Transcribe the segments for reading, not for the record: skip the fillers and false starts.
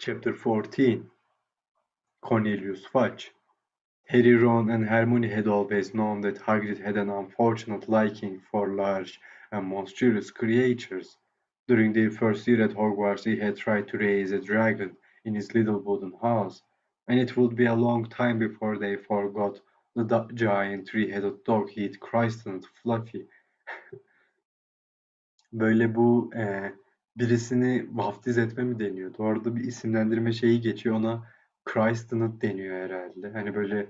Chapter 14 Cornelius Fudge. Harry, Ron, and Hermione had always known that Hagrid had an unfortunate liking for large and monstrous creatures. During their first year at Hogwarts, he had tried to raise a dragon in his little wooden house, and it would be a long time before they forgot the giant three-headed dog he'd christened Fluffy. Böyle bu birisini vaftiz etme mi deniyordu? Orada bir isimlendirme şeyi geçiyor. Ona Christened deniyor herhalde. Hani böyle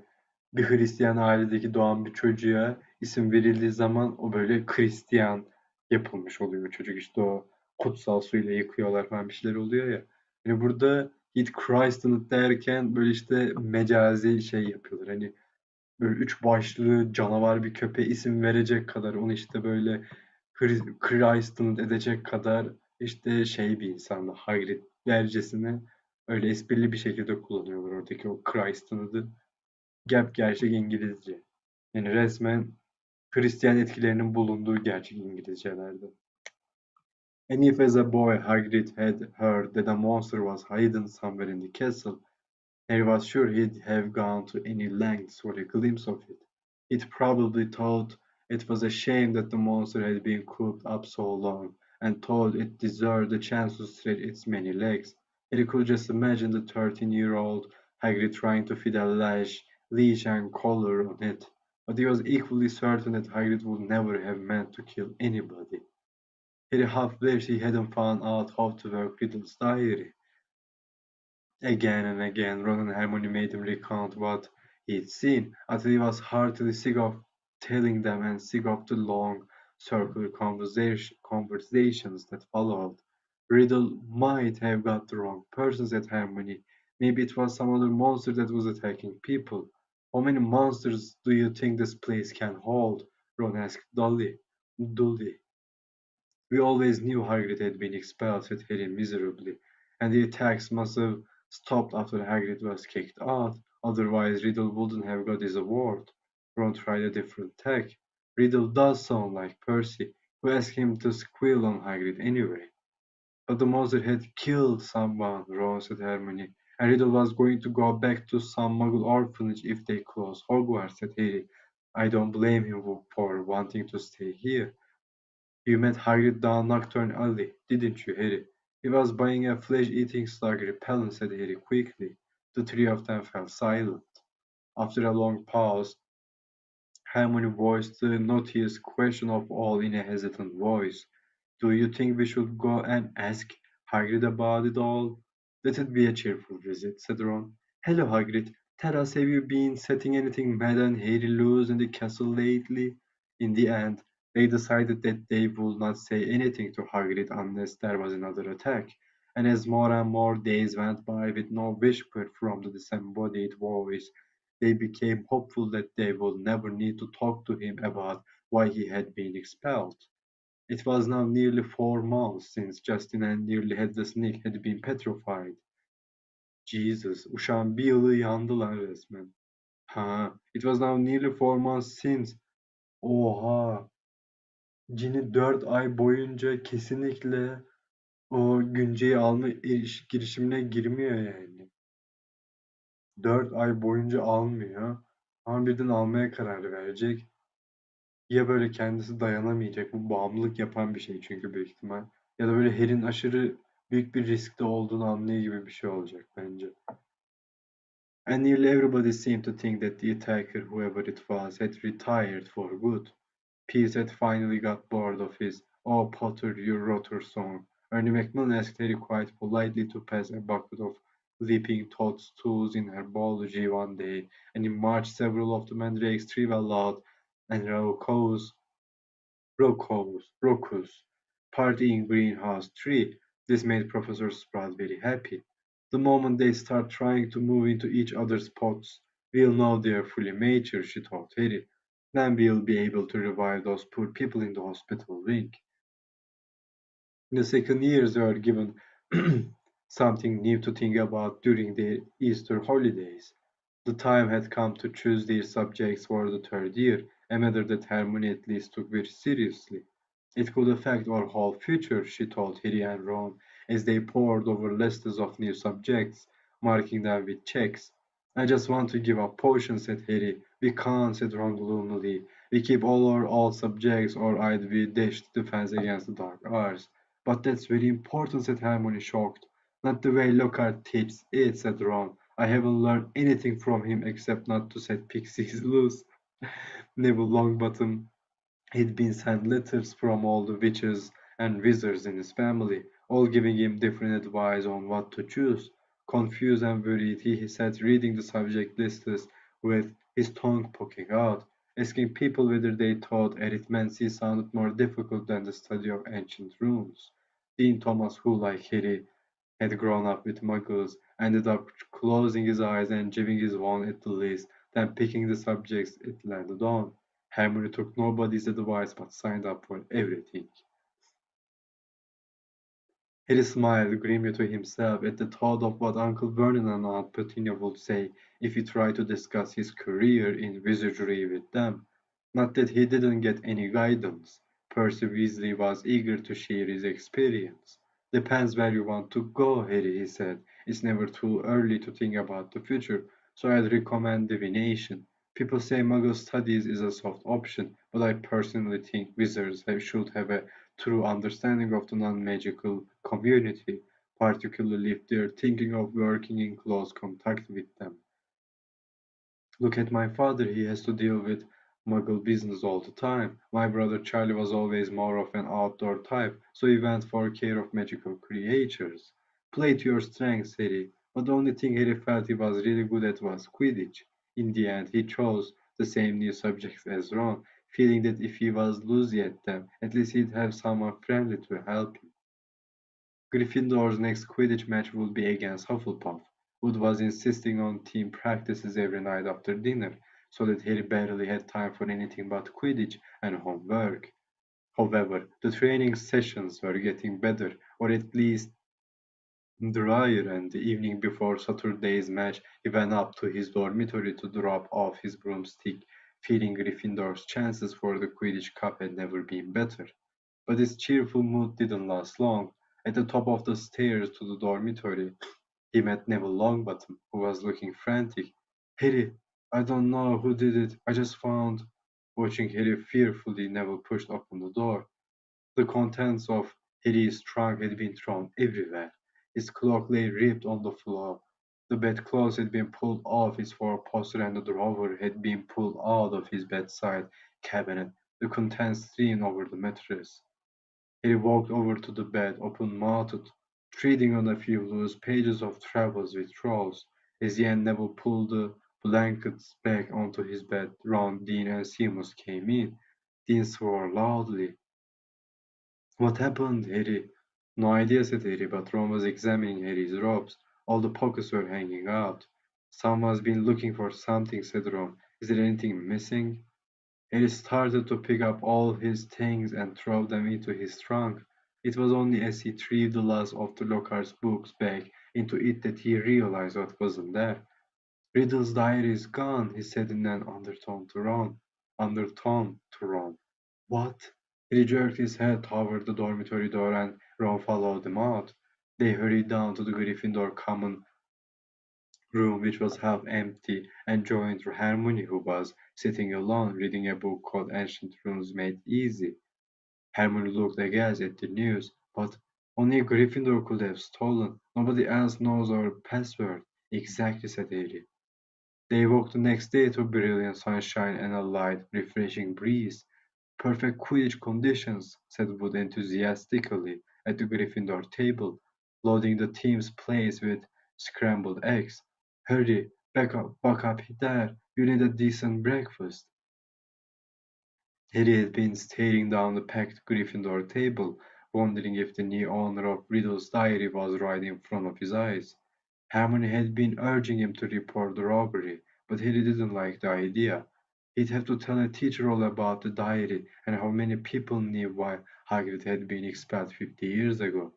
bir Hristiyan ailedeki doğan bir çocuğa isim verildiği zaman o böyle Hristiyan yapılmış oluyor. Çocuk işte o kutsal suyla yıkıyorlar falan bir şeyler oluyor ya. Yani burada It Christened derken böyle işte mecazi şey yapıyorlar. Hani böyle üç başlı canavar bir köpeğe isim verecek kadar onu işte böyle Christened edecek kadar işte şey bir insandı. Hagrid dercesine öyle esprili bir şekilde kullanıyorlar oradaki o Christened'ı. Gerçek İngilizce. Yani resmen Hristiyan etkilerinin bulunduğu gerçek İngilizcelerde. And if as a boy Hagrid had heard that a monster was hidden somewhere in the castle, Harry was sure he'd have gone to any lengths for a glimpse of it. He'd probably thought it was a shame that the monster had been cooped up so long, and thought it deserved a chance to stretch its many legs. Harry could just imagine the 13-year-old Hagrid trying to fit a leash and collar on it, but he was equally certain that Hagrid would never have meant to kill anybody. Harry half wished he hadn't found out how to work Riddle's diary. Again and again, Ron and Hermione made him recount what he'd seen, until he was heartily sick of telling them and sick of the long, circular conversations that followed. Riddle might have got the wrong person, said Hermione. Maybe it was some other monster that was attacking people. How many monsters do you think this place can hold? Ron asked dully. We always knew Hagrid had been expelled, said Harry miserably, and the attacks must have stopped after Hagrid was kicked out, otherwise Riddle wouldn't have got his award. Ron tried a different tack. Riddle does sound like Percy, who asked him to squeal on Hagrid anyway. But the monster had killed someone, Ron said Hermione, and Riddle was going to go back to some Muggle orphanage if they closed Hogwarts, said Harry. I don't blame him for wanting to stay here. You met Hagrid down Nocturne Alley, didn't you, Harry? He was buying a flesh-eating slug repellent, said Harry quickly. The three of them fell silent. After a long pause, Hermione voiced the knottiest question of all in a hesitant voice. Do you think we should go and ask Hagrid about it all? Let it be a cheerful visit, said Ron. Hello, Hagrid. Tell us, have you been setting anything mad and hairy loose in the castle lately? In the end, they decided that they would not say anything to Hagrid unless there was another attack, and as more and more days went by with no whisper from the disembodied voice, they became hopeful that they would never need to talk to him about why he had been expelled. It was now nearly 4 months since Justin and nearly Headless Nick had been petrified. Jesus, uşağın bir yılı yandı lan resmen. It was now nearly 4 months since. Oha, Ginny 4 ay boyunca kesinlikle o günceyi alma girişimine girmiyor yani. 4 ay boyunca almıyor. Ama birden almaya karar verecek. Ya böyle kendisi dayanamayacak. Bu bağımlılık yapan bir şey çünkü büyük ihtimal. Ya da böyle Harry'nin aşırı büyük bir riskte olduğunu anlıyor gibi bir şey olacak bence. And nearly everybody seemed to think that the attacker, whoever it was, had retired for good. Peeves had finally got bored of his "Oh Potter, you rotter" song. Ernie Macmillan asked Harry quite politely to pass a bucket of leaping toadstools in herbology one day, and in March several of the mandrakes threw aloud, and rocus party in greenhouse 3. This made Professor Sprout very happy. The moment they start trying to move into each other's pots, we'll know they're fully mature, she told Harry. Then we'll be able to revive those poor people in the hospital wing. In the second years, they were given something new to think about during the Easter holidays. The time had come to choose their subjects for the third year, a matter that Hermione at least took very seriously. It could affect our whole future, she told Harry and Ron, as they pored over lists of new subjects, marking them with checks. I just want to give up potions, said Harry. We can't, said Ron gloomily. We keep all our old subjects, or I'd be dashed defense against the dark arts. But that's very important, said Hermione, shocked. Not the way Lockhart teaches it, said Ron. I haven't learned anything from him except not to set pixies loose. Neville Longbottom had been sent letters from all the witches and wizards in his family, all giving him different advice on what to choose. Confused and worried, he sat reading the subject lists with his tongue poking out, asking people whether they thought arithmancy sounded more difficult than the study of ancient runes. Dean Thomas, who, like Harry, had grown up with muggles, ended up closing his eyes and giving his one at the list, then picking the subjects it landed on. Hermione took nobody's advice but signed up for everything. Harry smiled grimly to himself at the thought of what Uncle Vernon and Aunt Petunia would say if he tried to discuss his career in wizardry with them. Not that he didn't get any guidance. Percy Weasley was eager to share his experience. Depends where you want to go, Harry, he said. It's never too early to think about the future, so I'd recommend divination. People say Muggle studies is a soft option, but I personally think wizards should have a true understanding of the non-magical community, particularly if they're thinking of working in close contact with them. Look at my father, he has to deal with Muggle business all the time. My brother Charlie was always more of an outdoor type, so he went for care of magical creatures. Play to your strengths, Harry. But the only thing Harry felt he was really good at was Quidditch. In the end, he chose the same new subjects as Ron, feeling that if he was loosey at them, at least he'd have someone friendly to help him. Gryffindor's next Quidditch match would be against Hufflepuff. Wood was insisting on team practices every night after dinner, so that Harry barely had time for anything but Quidditch and homework. However, the training sessions were getting better, or at least drier, and the evening before Saturday's match, he went up to his dormitory to drop off his broomstick, feeling Gryffindor's chances for the Quidditch Cup had never been better. But his cheerful mood didn't last long. At the top of the stairs to the dormitory, he met Neville Longbottom, who was looking frantic. Harry, I don't know who did it. I just found. Watching Harry fearfully, Neville pushed open the door. The contents of Harry's trunk had been thrown everywhere. His cloak lay ripped on the floor. The bedclothes had been pulled off his four-poster and the drawer had been pulled out of his bedside cabinet, the contents strewn over the mattress. He walked over to the bed, open-mouthed, treading on a few loose pages of Travels with Trolls. As he and Neville pulled the blankets back onto his bed, Ron, Dean, and Seamus came in. Dean swore loudly. What happened, Harry? No idea, said Harry, but Ron was examining Harry's robes. All the pockets were hanging out. Someone's been looking for something, said Ron. Is there anything missing? Harry started to pick up all his things and throw them into his trunk. It was only as he threw the last of the Lockhart's books back into it that he realized what wasn't there. Riddle's diary is gone, he said in an undertone to Ron. Undertone to Ron. What? He jerked his head toward the dormitory door and Ron followed them out. They hurried down to the Gryffindor common room, which was half empty, and joined Hermione, who was sitting alone reading a book called Ancient Runes Made Easy. Hermione looked aghast at the news, but only Gryffindor could have stolen. Nobody else knows our password. Exactly, said Harry. They woke the next day to brilliant sunshine and a light, refreshing breeze. Perfect Quidditch conditions, said Wood enthusiastically at the Gryffindor table, loading the team's plates with scrambled eggs. Hurry, back up there. You need a decent breakfast. Harry had been staring down the packed Gryffindor table, wondering if the new owner of Riddle's diary was right in front of his eyes. Hermione had been urging him to report the robbery, but Harry didn't like the idea. He'd have to tell a teacher all about the diary and how many people knew why Hagrid had been expelled 50 years ago.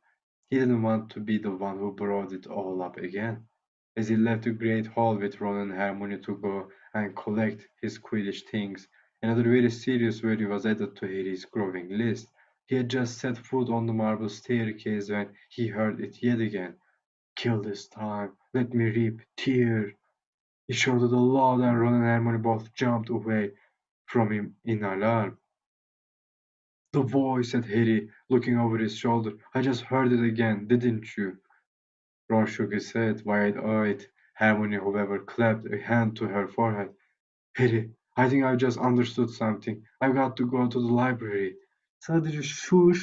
He didn't want to be the one who brought it all up again. As he left the great hall with Ron and Hermione to go and collect his Quidditch things, another very serious worry was added to Harry's growing list. He had just set foot on the marble staircase when he heard it yet again. "Kill this time. Let me reap. Tear!" He shouted aloud, and Ron and Hermione both jumped away from him in alarm. "The voice," said Harry, looking over his shoulder. "I just heard it again, didn't you?" Ron shook his head, wide-eyed. Hermione, however, clapped a hand to her forehead. "Harry, I think I've just understood something. I've got to go to the library." Sadece şu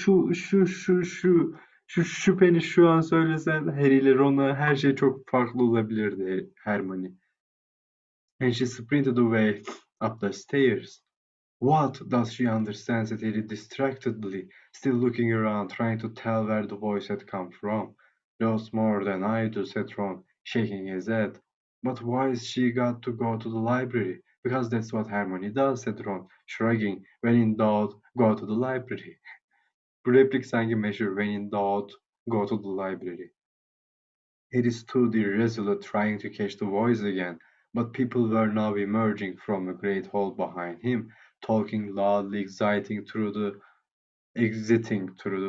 şüpheni şu an söylesen Harry ile Ron'a her şey çok farklı olabilirdi Hermione. And she sprinted away up the stairs. "What does she understand?" said Harry distractedly, still looking around, trying to tell where the voice had come from. "Knows more than I do," said Ron, shaking his head. "But why's she got to go to the library?" "Because that's what Hermione does," said Ron, shrugging. "When in doubt, go to the library." Bu replik sanki meşhur. "When in doubt, go to the library." Harry stood irresolute, trying to catch the voice again, but people were now emerging from the great hall behind him, talking loudly, exiting through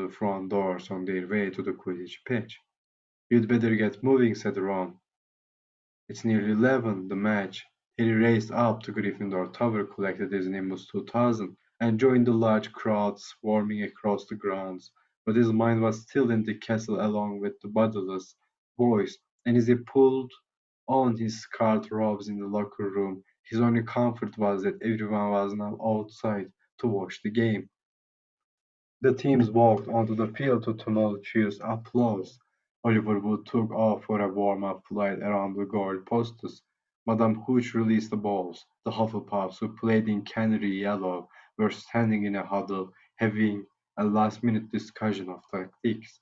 the front doors on their way to the Quidditch pitch. "You'd better get moving," said Ron. "It's nearly 11, the match." Harry raced up to Gryffindor Tower, collected his Nimbus 2000, and joined the large crowd swarming across the grounds. But his mind was still in the castle along with the bodiless voice, and as he pulled on his scarlet robes in the locker room, his only comfort was that everyone was now outside to watch the game. The teams walked onto the field to tumultuous applause. Oliver Wood took off for a warm-up flight around the goal posts. Madame Hooch released the balls. The Hufflepuffs, who played in canary yellow, were standing in a huddle, having a last-minute discussion of tactics.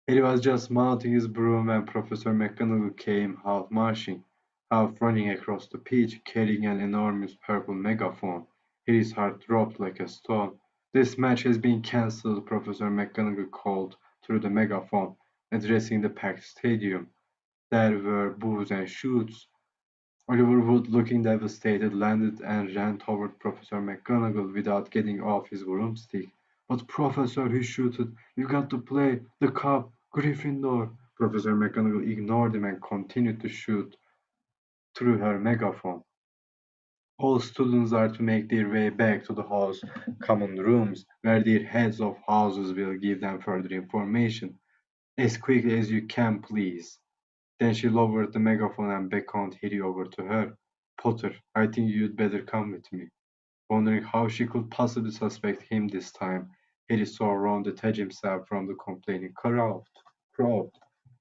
Harry was just mounting his broom when Professor McGonagall came, half marching, half running across the pitch, carrying an enormous purple megaphone. Harry's heart dropped like a stone. "This match has been cancelled," Professor McGonagall called through the megaphone, addressing the packed stadium. There were boos and shoots. Oliver Wood, looking devastated, landed and ran toward Professor McGonagall without getting off his broomstick. "But Professor," he shouted, "we've got to play! The Cup! Gryffindor!" Professor McGonagall ignored him and continued to shout through her megaphone. "All students are to make their way back to the hall's common rooms, where their heads of houses will give them further information. As quickly as you can, please." Then she lowered the megaphone and beckoned Harry over to her. "Potter, I think you'd better come with me." Wondering how she could possibly suspect him this time, Harry saw Ron detach himself from the complaining crowd.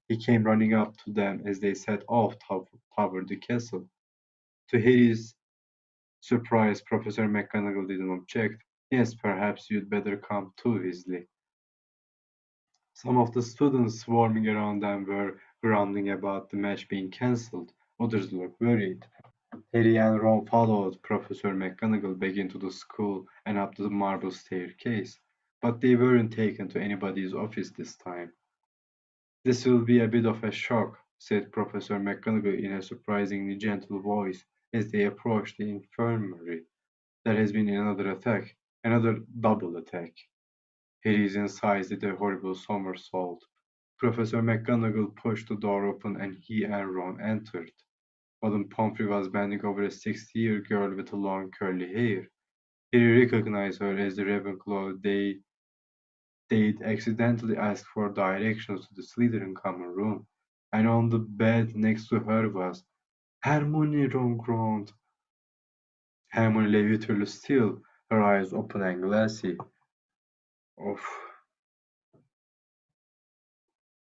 He came running up to them as they set off toward the castle. To Harry's surprise, Professor McGonagall didn't object. "Yes, perhaps you'd better come too, Weasley." Some of the students swarming around them were grumbling about the match being cancelled. Others looked worried. Harry and Ron followed Professor McGonagall back into the school and up the marble staircase, but they weren't taken to anybody's office this time. "This will be a bit of a shock," said Professor McGonagall in a surprisingly gentle voice as they approached the infirmary. "There has been another attack, another double attack." Harry's insides did a horrible somersault. Professor McGonagall pushed the door open and he and Ron entered. Madame Pomfrey was bending over a 60-year girl with long curly hair. Harry recognized her as the Ravenclaw they'd accidentally asked for directions to the Slytherin common room, and on the bed next to her was Hermione. Ron groaned. Hermione lay utterly still, her eyes open and glassy. "Oof."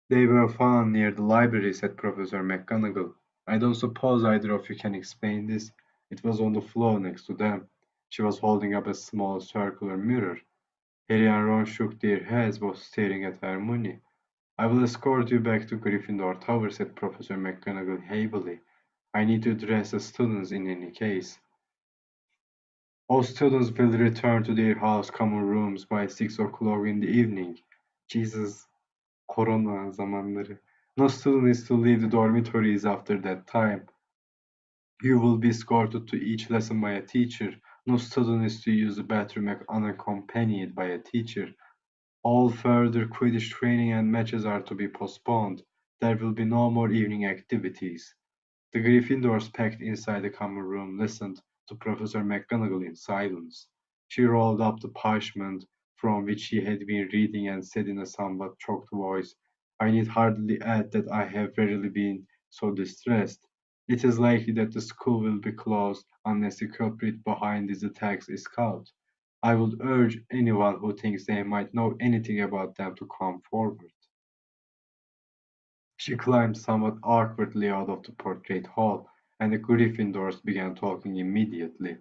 "They were found near the library," said Professor McGonagall. "I don't suppose either of you can explain this." "It was on the floor next to them." She was holding up a small circular mirror. Harry and Ron shook their heads, both staring at Hermione. "I will escort you back to Gryffindor Tower," said Professor McGonagall heavily. "I need to address the students in any case. All students will return to their house common rooms by 6 o'clock in the evening." Jesus, korona zamanları. "No student is to leave the dormitories after that time. You will be escorted to each lesson by a teacher. No student is to use the bathroom unaccompanied by a teacher. All further Quidditch training and matches are to be postponed. There will be no more evening activities. The Gryffindors packed inside the common room listened to Professor McGonagall in silence. She rolled up the parchment from which she had been reading and said in a somewhat choked voice, I need hardly add that I have rarely been so distressed. It is likely that the school will be closed unless the culprit behind these attacks is caught. I would urge anyone who thinks they might know anything about them to come forward. She climbed somewhat awkwardly out of the portrait hall, and the Gryffindors began talking immediately.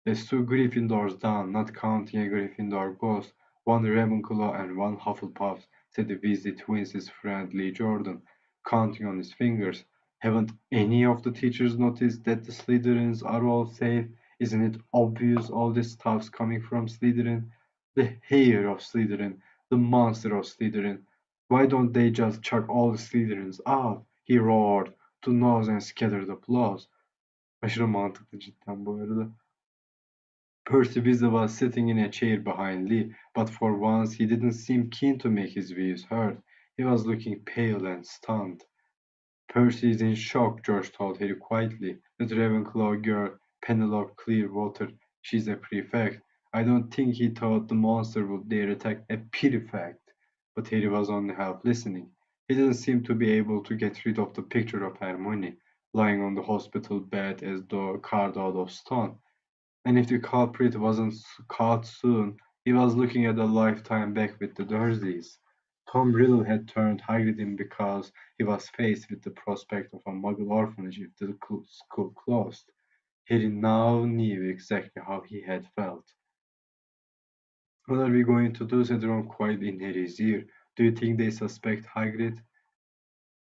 There's two Gryffindors down, not counting a Gryffindor ghost, one Ravenclaw and one Hufflepuff, said the Weasley twins' friendly Jordan, counting on his fingers. Haven't any of the teachers noticed that the Slytherins are all safe? Isn't it obvious all this stuff's coming from Slytherin? The hair of Slytherin, the monster of Slytherin. Why don't they just chuck all the Slytherins out? He roared to nose and scattered applause. Aşırı mantıklı cidden bu arada. Percy Weasley was sitting in a chair behind Lee, but for once he didn't seem keen to make his views heard. He was looking pale and stunned. Percy is in shock, George told Harry quietly. That Ravenclaw girl, Penelope Clearwater, she's a prefect. I don't think he thought the monster would dare attack a prefect. But Harry was only half listening. He didn't seem to be able to get rid of the picture of Hermione, lying on the hospital bed as though carved out of stone. And if the culprit wasn't caught soon, he was looking at a lifetime back with the Dursleys. Tom Riddle had turned Hagrid in because he was faced with the prospect of a Muggle orphanage if the school closed. Harry now knew exactly how he had felt. What are we going to do? Said Ron quietly in Harry's ear. Do you think they suspect Hagrid?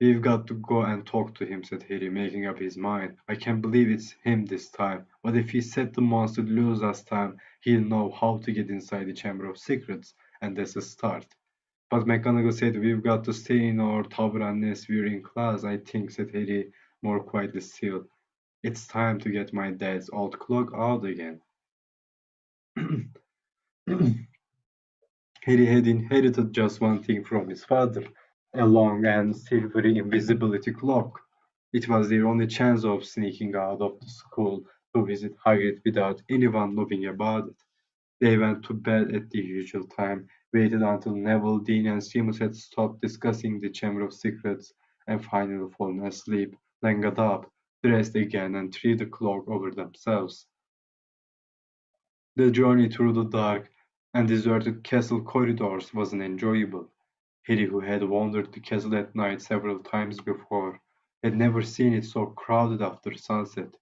We've got to go and talk to him, said Harry, making up his mind. I can't believe it's him this time. But if he set the monster loose last time, he'll know how to get inside the Chamber of Secrets, and that's a start. But McGonagall said we've got to stay in our tower unless we're in class, I think, said Harry, more quietly still. It's time to get my dad's old cloak out again. Harry had inherited just one thing from his father, a long and silvery invisibility cloak. It was their only chance of sneaking out of the school to visit Hagrid without anyone knowing about it. They went to bed at the usual time, waited until Neville, Dean, and Seamus had stopped discussing the Chamber of Secrets, and finally fallen asleep, then got up, dressed again, and threw the cloak over themselves. The journey through the dark and deserted castle corridors wasn't enjoyable. Harry, who had wandered the castle at night several times before, had never seen it so crowded after sunset.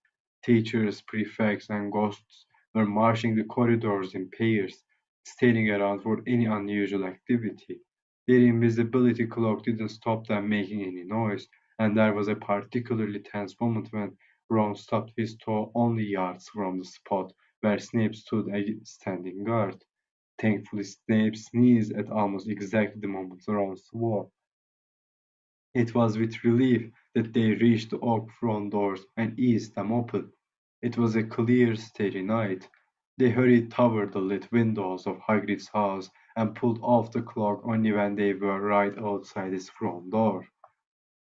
Teachers, prefects, and ghosts were marching the corridors in pairs, staring around for any unusual activity. Their invisibility cloak didn't stop them making any noise, and there was a particularly tense moment when Ron stopped his toe only yards from the spot where Snape stood standing guard. Thankfully, Snape sneezed at almost exactly the moment Ron swore. It was with relief that they reached the oak front doors and eased them open. It was a clear, starry night. They hurried toward the lit windows of Hagrid's house and pulled off the cloak only when they were right outside his front door.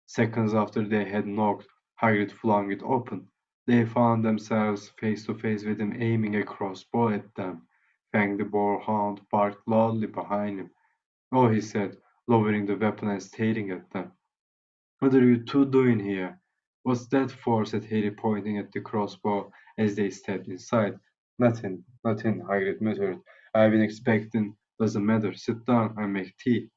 Seconds after they had knocked, Hagrid flung it open. They found themselves face to face with him aiming a crossbow at them. Fang the boarhound barked loudly behind him. "Oh," he said, lowering the weapon and staring at them. "What are you two doing here?" "What's that for?" said Harry, pointing at the crossbow as they stepped inside. "Nothing, nothing," Hagrid muttered. "I've been expecting. Doesn't matter. Sit down and make tea."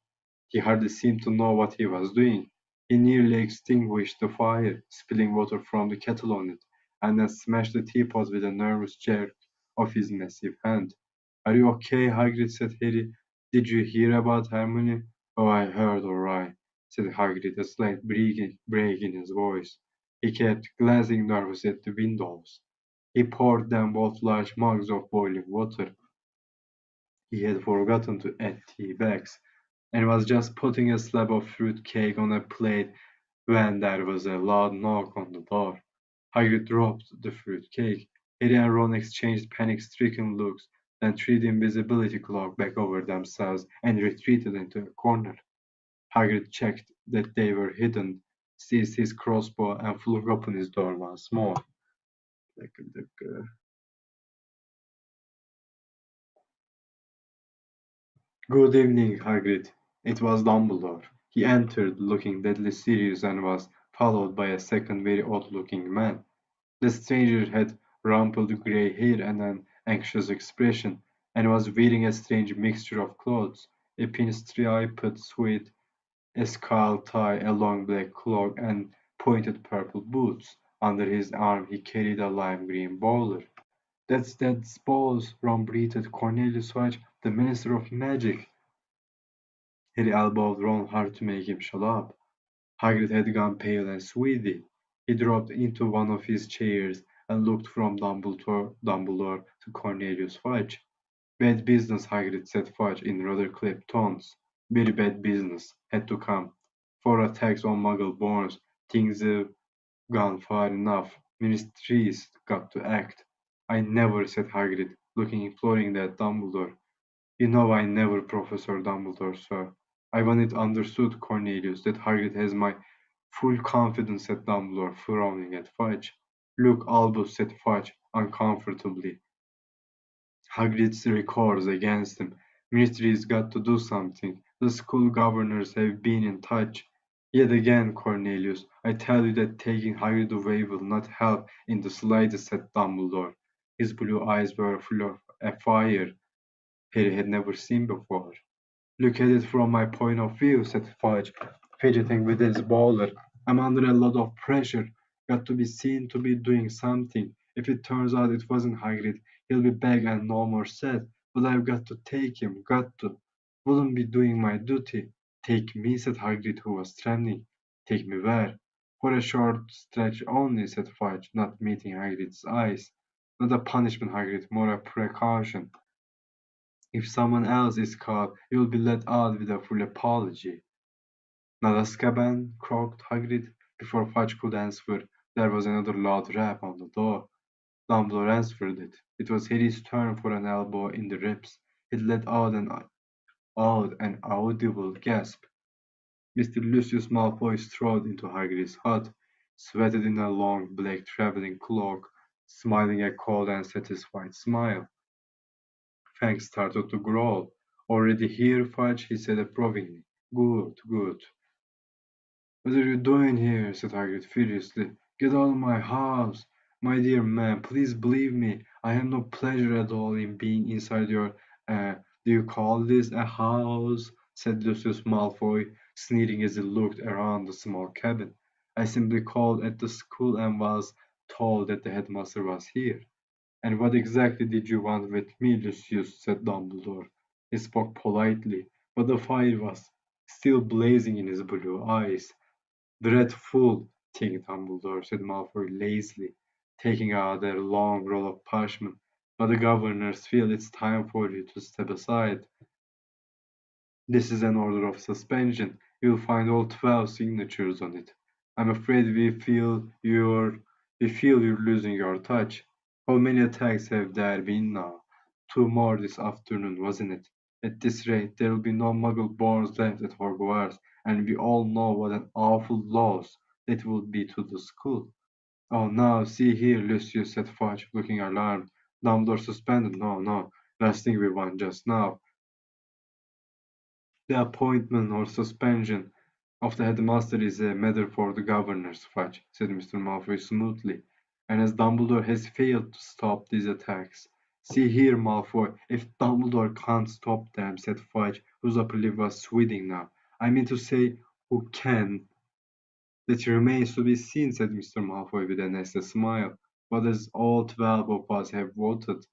He hardly seemed to know what he was doing. He nearly extinguished the fire, spilling water from the kettle on it, and then smashed the teapot with a nervous jerk of his massive hand. "Are you okay?" Hagrid said. "Harry, did you hear about Hermione?" "Oh, I heard all right," said Hagrid, a slight break in his voice. He kept glancing nervously at the windows. He poured them both large mugs of boiling water. He had forgotten to add tea bags, and was just putting a slab of fruit cake on a plate when there was a loud knock on the door. Hagrid dropped the fruit cake. Harry and Ron exchanged panic-stricken looks, then threw the invisibility cloak back over themselves and retreated into a corner. Hagrid checked that they were hidden, seized his crossbow, and flung open his door once more. Good evening, Hagrid. It was Dumbledore. He entered, looking deadly serious, and was followed by a second very odd-looking man. The stranger had rumpled grey hair and an anxious expression, and was wearing a strange mixture of clothes, a pinstriped suit, a skull tie, a long black cloak, and pointed purple boots. Under his arm he carried a lime-green bowler. That's Bowles, Ron breathed. Cornelius Fudge, the Minister of Magic. Harry elbowed Ron hard to make him shut up. Hagrid had gone pale and sweaty. He dropped into one of his chairs and looked from Dumbledore to Cornelius Fudge. Bad business, Hagrid, said Fudge in rather clipped tones. Very bad business. Had to come. For attacks on Muggle-borns, things have gone far enough. Ministry's got to act. I never, said Hagrid, looking imploringly at Dumbledore. You know I never, Professor Dumbledore, sir. I want it understood, Cornelius, that Hagrid has my full confidence, said Dumbledore, frowning at Fudge. Look, Albus, said Fudge, uncomfortably. Hagrid's records against him. Ministry's got to do something. The school governors have been in touch. Yet again, Cornelius, I tell you that taking Hagrid away will not help in the slightest, said Dumbledore. His blue eyes were full of a fire Harry had never seen before. Look at it from my point of view, said Fudge, fidgeting with his bowler. I'm under a lot of pressure. Got to be seen to be doing something. If it turns out it wasn't Hagrid, he'll be back and no more said. But I've got to take him, got to. Wouldn't be doing my duty. Take me, said Hagrid, who was trembling. Take me where? For a short stretch only, said Fudge, not meeting Hagrid's eyes. Not a punishment, Hagrid, more a precaution. If someone else is caught, you'll be let out with a full apology. Not Azkaban, croaked Hagrid. Before Fudge could answer, there was another loud rap on the door. Dumbledore answered it. It was Harry's turn for an elbow in the ribs. It let out an audible gasp. Mr. Lucius Malfoy strode into Hagrid's hut, sweated in a long black travelling cloak, smiling a cold and satisfied smile. Fang started to growl. "Already here, Fudge?" he said approvingly. "Good, good." "What are you doing here?" said Hagrid furiously. "Get out of my house! My dear man, please believe me, I have no pleasure at all in being inside your, do you call this a house?" said Lucius Malfoy, sneering as he looked around the small cabin. "I simply called at the school and was told that the headmaster was here." "And what exactly did you want with me, Lucius?" said Dumbledore. He spoke politely, but the fire was still blazing in his blue eyes. "Dreadful thing, Dumbledore," said Malfoy lazily, taking out a long roll of parchment. "But the governors feel it's time for you to step aside. This is an order of suspension. You'll find all 12 signatures on it. I'm afraid we feel you're losing your touch. How many attacks have there been now? 2 more this afternoon, wasn't it? At this rate, there'll be no Muggle-borns left at Hogwarts, and we all know what an awful loss that would be to the school." "Oh, now, see here, Lucius," said Fudge, looking alarmed. "Dumbledore suspended? No, no. Last thing we want just now. The appointment or suspension of the headmaster is a matter for the governors, Fudge," said Mr. Malfoy smoothly, "and as Dumbledore has failed to stop these attacks—" "See here, Malfoy, if Dumbledore can't stop them," said Fudge, whose upper lip was swelling now. "I mean to say, who can?" "That remains to be seen," said Mr. Malfoy with a nasty smile. "But as all 12 of us have voted—"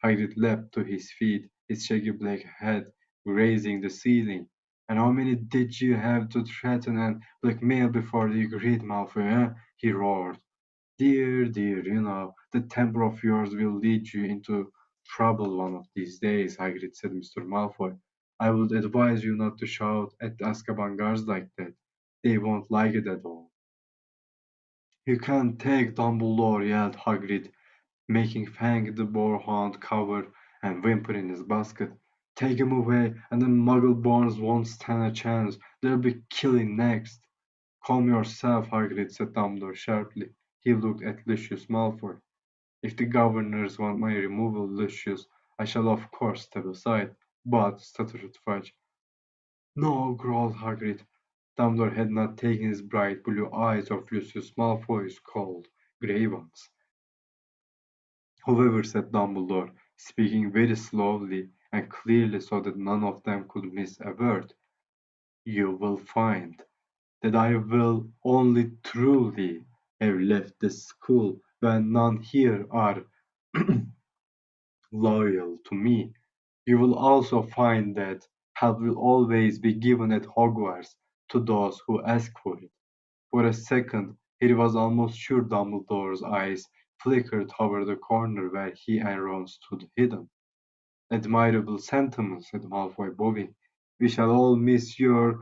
Hagrid leapt to his feet, his shaggy black head grazing the ceiling. "And how many did you have to threaten and blackmail before you agreed, Malfoy, eh?" he roared. "Dear, dear, you know, that temper of yours will lead you into trouble one of these days," Hagrid said. "Mr. Malfoy, I would advise you not to shout at the Azkaban guards like that. They won't like it at all." "You can't take Dumbledore," yelled Hagrid. making Fang the boarhound cower and whimper in his basket. Take him away, and the Muggle-borns won't stand a chance. There'll be killing next. Calm yourself, Hagrid, said Dumbledore sharply. He looked at Lucius Malfoy. If the governors want my removal, Lucius, I shall of course step aside. But, stuttered Fudge. No, growled Hagrid. Dumbledore had not taken his bright blue eyes off Lucius Malfoy's cold, grey ones. However, said Dumbledore, speaking very slowly and clearly so that none of them could miss a word, you will find that I will only truly have left the school when none here are loyal to me. You will also find that help will always be given at Hogwarts to those who ask for it. For a second, he was almost sure Dumbledore's eyes flickered toward the corner where he and Ron stood hidden. Admirable sentiments, said Malfoy, bowing. We shall all miss your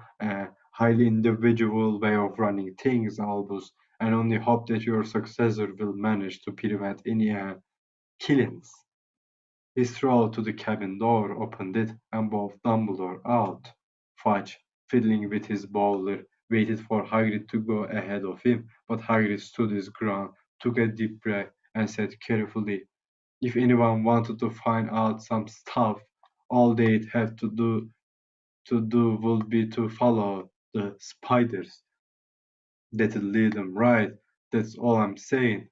highly individual way of running things, Albus, and only hope that your successor will manage to prevent any killings. He strode to the cabin door, opened it, and bowled Dumbledore out. Fudge, fiddling with his bowler, waited for Hagrid to go ahead of him, but Hagrid stood his ground, took a deep breath, and said carefully, if anyone wanted to find out some stuff, all they'd have to do would be to follow the spiders. That'll lead them right. That's all I'm saying.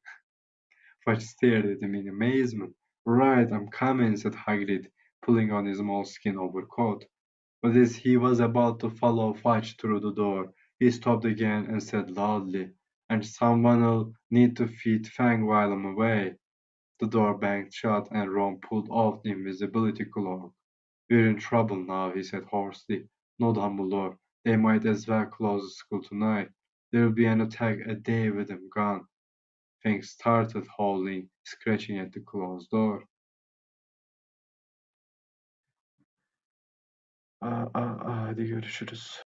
Fudge stared at him in amazement. Right, I'm coming, said Hagrid, pulling on his moleskin overcoat. But as he was about to follow Fudge through the door, he stopped again and said loudly, and someone'll need to feed Fang while I'm away. The door banged shut and Ron pulled off the invisibility cloak. We're in trouble now, he said hoarsely. No, Dumbledore. They might as well close the school tonight. There'll be an attack a day with them gone. Fang started howling, scratching at the closed door. Hadi görüşürüz.